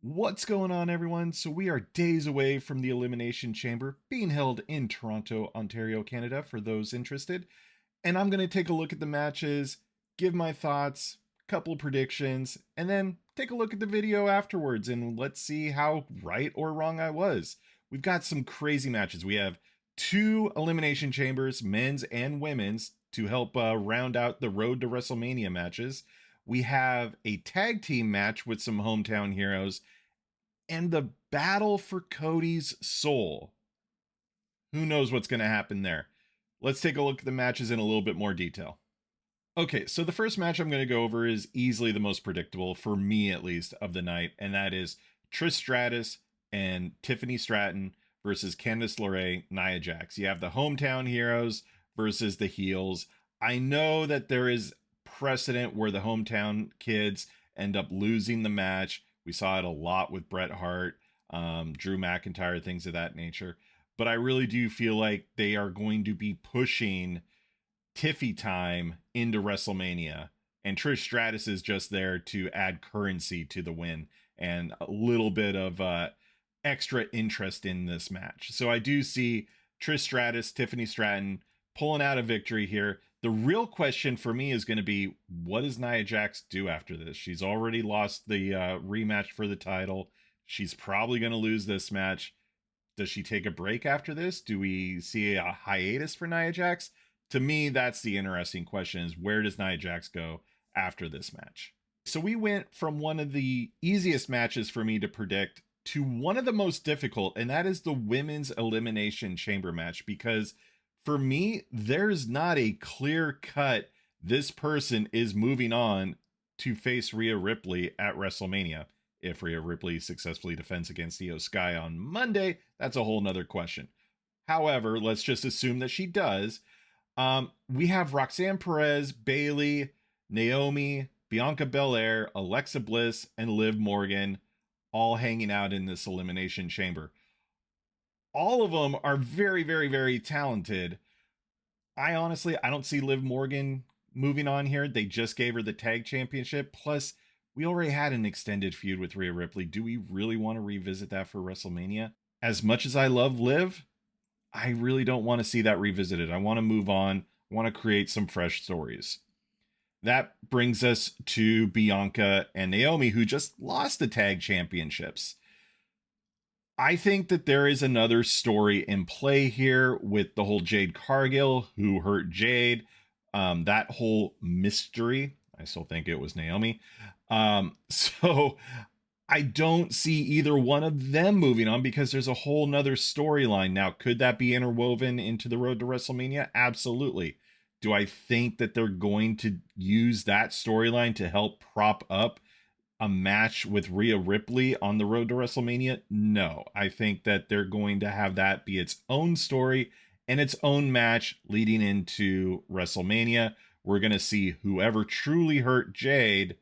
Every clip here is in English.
What's going on, everyone? So, we are days away from the Elimination Chamber being held in Toronto, Ontario, Canada, for those interested. And I'm going to take a look at the matches, give my thoughts, couple predictions, and then take a look at the video afterwards and let's see how right or wrong I was. We've got some crazy matches. We have two Elimination Chambers, men's and women's, to help round out the road to WrestleMania matches. We have a tag team match with some hometown heroes and the battle for Cody's soul. Who knows what's going to happen there? Let's take a look at the matches in a little bit more detail. Okay, so the first match I'm going to go over is easily the most predictable, for me at least, of the night, and that is Trish Stratus and Tiffany Stratton versus Candice LeRae, Nia Jax. You have the hometown heroes versus the heels. I know that there is precedent where the hometown kids end up losing the match. We saw it a lot with Bret Hart, Drew McIntyre, things of that nature. But I really do feel like they are going to be pushing Tiffy time into WrestleMania. And Trish Stratus is just there to add currency to the win and a little bit of extra interest in this match. So I do see Trish Stratus, Tiffany Stratton pulling out a victory here. The real question for me is going to be, what does Nia Jax do after this? She's already lost the rematch for the title. She's probably going to lose this match. Does she take a break after this? Do we see a hiatus for Nia Jax? To me, that's the interesting question, is where does Nia Jax go after this match? So we went from one of the easiest matches for me to predict to one of the most difficult, and that is the women's elimination chamber match, because for me, there's not a clear cut, this person is moving on to face Rhea Ripley at WrestleMania. If Rhea Ripley successfully defends against Io Sky on Monday, that's a whole nother question. However, let's just assume that she does. We have Roxanne Perez, Bayley, Naomi, Bianca Belair, Alexa Bliss, and Liv Morgan all hanging out in this elimination chamber. All of them are very, very, very talented. I don't see Liv Morgan moving on here. They just gave her the tag championship. Plus, we already had an extended feud with Rhea Ripley. Do we really want to revisit that for WrestleMania? As much as I love Liv, I really don't want to see that revisited. I want to move on. I want to create some fresh stories. That brings us to Bianca and Naomi, who just lost the tag championships. I think that there is another story in play here with the whole Jade Cargill, who hurt Jade. That whole mystery. I still think it was Naomi. So I don't see either one of them moving on because there's a whole nother storyline. Now, could that be interwoven into the road to WrestleMania? Absolutely. Do I think that they're going to use that storyline to help prop up a match with Rhea Ripley on the road to WrestleMania? No. I think that they're going to have that be its own story and its own match leading into WrestleMania. We're going to see whoever truly hurt Jade,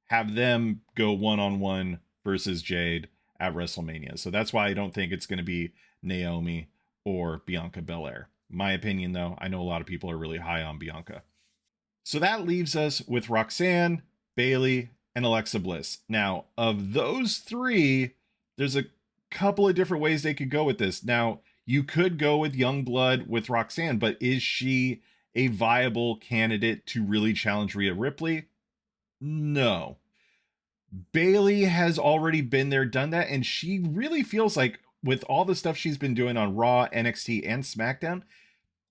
have them go one-on-one versus Jade at WrestleMania. So that's why I don't think it's going to be Naomi or Bianca Belair. My opinion, though, I know a lot of people are really high on Bianca. So that leaves us with Roxanne, Bayley, and Alexa Bliss. Now, of those three, there's a couple of different ways they could go with this. Now, you could go with Youngblood with Roxanne, but is she a viable candidate to really challenge Rhea Ripley? No. Bayley has already been there, done that, and she really feels like, with all the stuff she's been doing on Raw, NXT, and SmackDown,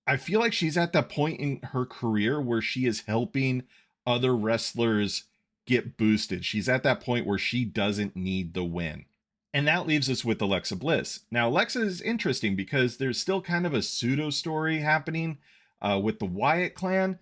I feel like she's at that point in her career where she is helping other wrestlers get boosted. She's at that point where she doesn't need the win. And that leaves us with Alexa Bliss. Now, Alexa is interesting because there's still kind of a pseudo story happening with the Wyatt clan.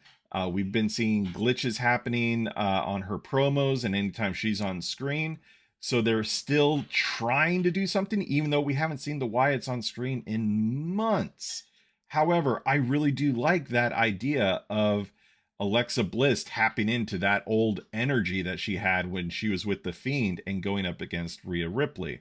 We've been seeing glitches happening on her promos and anytime she's on screen. So they're still trying to do something, even though we haven't seen the Wyatts on screen in months. However, I really do like that idea of Alexa Bliss tapping into that old energy that she had when she was with The Fiend and going up against Rhea Ripley.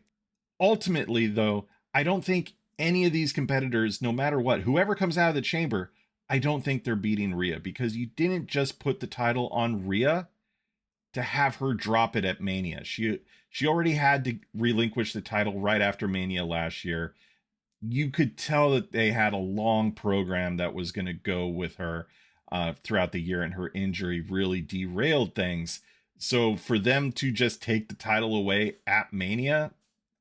Ultimately, though, I don't think any of these competitors, no matter what, whoever comes out of the chamber, I don't think they're beating Rhea, because you didn't just put the title on Rhea. to have her drop it at Mania. She already had to relinquish the title right after Mania last year. You could tell that they had a long program that was going to go with her throughout the year, and her injury really derailed things. So for them to just take the title away at Mania,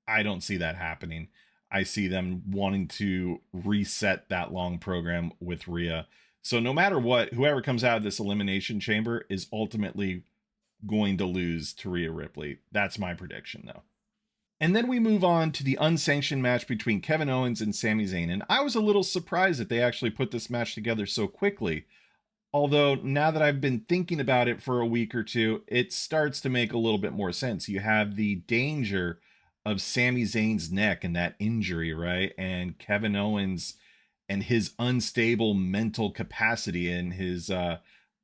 I don't see that happening. I see them wanting to reset that long program with Rhea. So no matter what, whoever comes out of this Elimination Chamber is ultimately going to lose to Rhea Ripley. That's my prediction, though. And then we move on to the unsanctioned match between Kevin Owens and Sami Zayn. And I was a little surprised that they actually put this match together so quickly. Although now that I've been thinking about it for a week or two, it starts to make a little bit more sense. You have the danger of Sami Zayn's neck and that injury, right? And Kevin Owens and his unstable mental capacity and his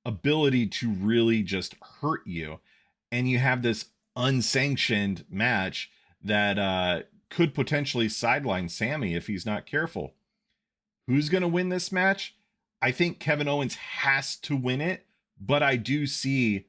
ability to really just hurt you. And you have this unsanctioned match that could potentially sideline Sami if he's not careful. Who's going to win this match? I think Kevin Owens has to win it, but I do see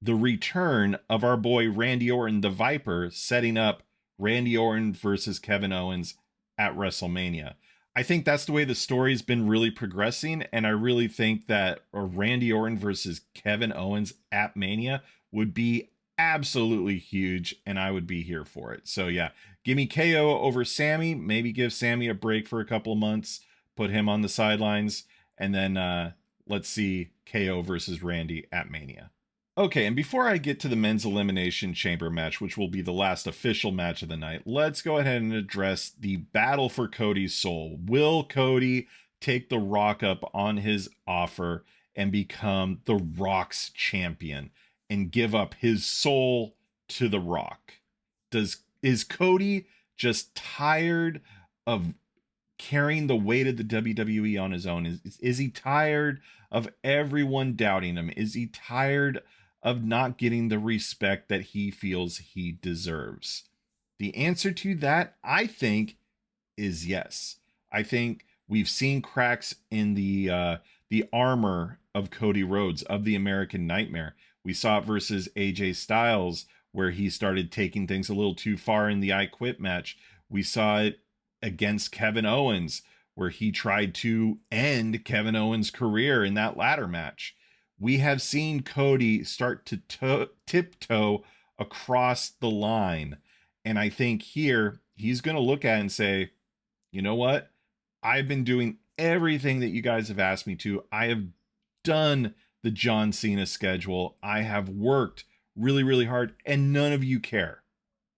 the return of our boy Randy Orton, the Viper, setting up Randy Orton versus Kevin Owens at WrestleMania. I think that's the way the story's been really progressing, and I really think that a Randy Orton versus Kevin Owens at Mania would be absolutely huge, and I would be here for it. So yeah, give me KO over Sami. Maybe give Sami a break for a couple of months, put him on the sidelines, and then let's see KO versus Randy at Mania. Okay, and before I get to the men's elimination chamber match, which will be the last official match of the night, let's go ahead and address the battle for Cody's soul. Will Cody take The Rock up on his offer and become The Rock's champion and give up his soul to The Rock? Is Cody just tired of carrying the weight of the WWE on his own? Is he tired of everyone doubting him? Is he tired of not getting the respect that he feels he deserves? The answer to that, I think, is yes. I think we've seen cracks in the armor of Cody Rhodes, of the American Nightmare. We saw it versus AJ Styles, where he started taking things a little too far in the I Quit match. We saw it against Kevin Owens, where he tried to end Kevin Owens' career in that ladder match. We have seen Cody start to tiptoe across the line. And I think here he's going to look at it and say, you know what? I've been doing everything that you guys have asked me to. I have done the John Cena schedule. I have worked really, really hard, and none of you care.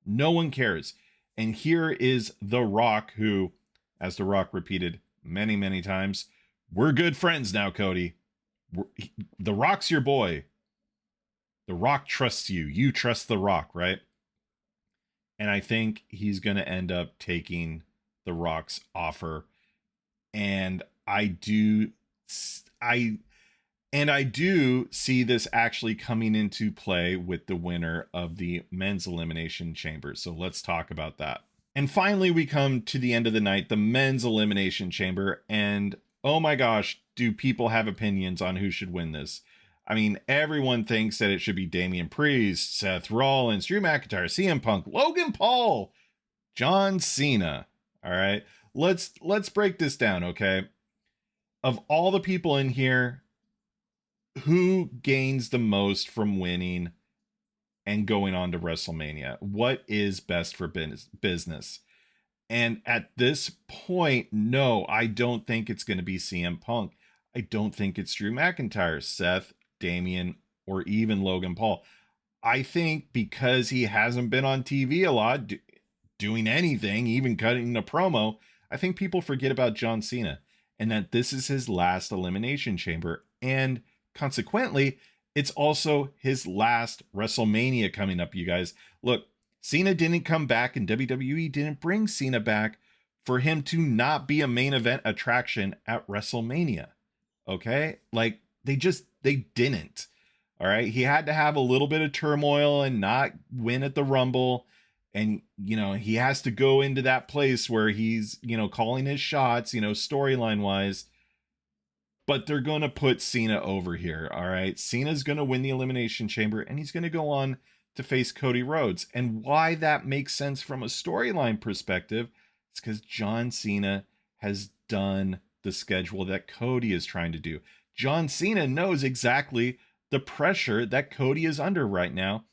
No one cares. And here is The Rock, who, as The Rock repeated many, many times, we're good friends now, Cody. The Rock's your boy. The Rock trusts you. You trust The Rock, right? And I think he's going to end up taking The Rock's offer. And I do see this actually coming into play with the winner of the men's elimination chamber. So let's talk about that. And finally, we come to the end of the night, the men's elimination chamber. And oh my gosh, do people have opinions on who should win this? I mean, everyone thinks that it should be Damian Priest, Seth Rollins, Drew McIntyre, CM Punk, Logan Paul, John Cena. All right, let's break this down, okay? Of all the people in here, who gains the most from winning and going on to WrestleMania? What is best for business? And at this point, no, I don't think it's going to be CM Punk. I don't think it's Drew McIntyre, Seth, Damian, or even Logan Paul. I think because he hasn't been on TV a lot, doing anything, even cutting a promo, I think people forget about John Cena and that this is his last Elimination Chamber. And consequently, it's also his last WrestleMania coming up, you guys. Look, Cena didn't come back, and WWE didn't bring Cena back for him to not be a main event attraction at WrestleMania. Okay? Like, they didn't. All right? He had to have a little bit of turmoil and not win at the Rumble. And, he has to go into that place where he's, calling his shots, storyline wise. but they're going to put Cena over here. All right. Cena's going to win the Elimination Chamber, and he's going to go on to face Cody Rhodes. And why that makes sense from a storyline perspective is because John Cena has done the schedule that Cody is trying to do. John Cena knows exactly the pressure that Cody is under right now.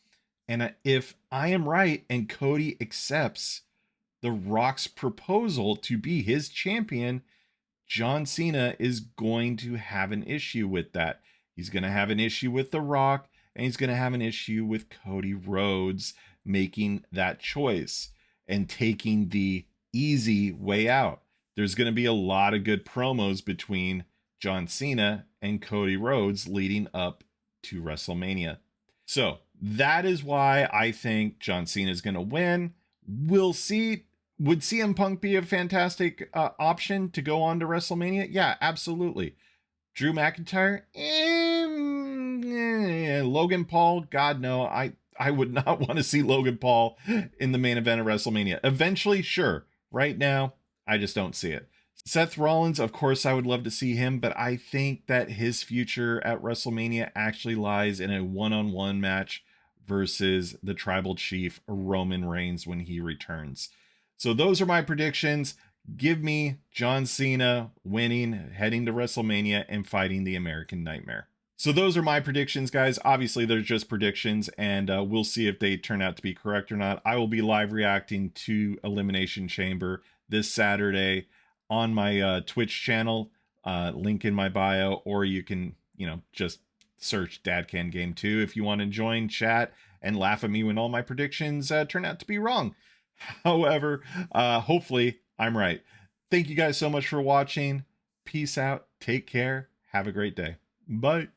And if I am right and Cody accepts The Rock's proposal to be his champion, John Cena is going to have an issue with that. He's going to have an issue with The Rock, and he's going to have an issue with Cody Rhodes making that choice and taking the easy way out. There's going to be a lot of good promos between John Cena and Cody Rhodes leading up to WrestleMania. So that is why I think John Cena is going to win. We'll see. Would CM Punk be a fantastic option to go on to WrestleMania? Yeah, absolutely. Drew McIntyre? Logan Paul? God, no. I would not want to see Logan Paul in the main event of WrestleMania. Eventually, sure. Right now, I just don't see it. Seth Rollins, of course, I would love to see him, but I think that his future at WrestleMania actually lies in a one-on-one match versus the Tribal Chief Roman Reigns when he returns. So those are my predictions. Give me John Cena winning, heading to WrestleMania, and fighting the American Nightmare. So those are my predictions, guys. Obviously, they're just predictions, and we'll see if they turn out to be correct or not. I will be live reacting to Elimination Chamber this Saturday on my Twitch channel, link in my bio, or you can, just search Dad Can Game 2 if you want to join chat and laugh at me when all my predictions turn out to be wrong. However, hopefully I'm right. Thank you guys so much for watching. Peace out. Take care. Have a great day. Bye.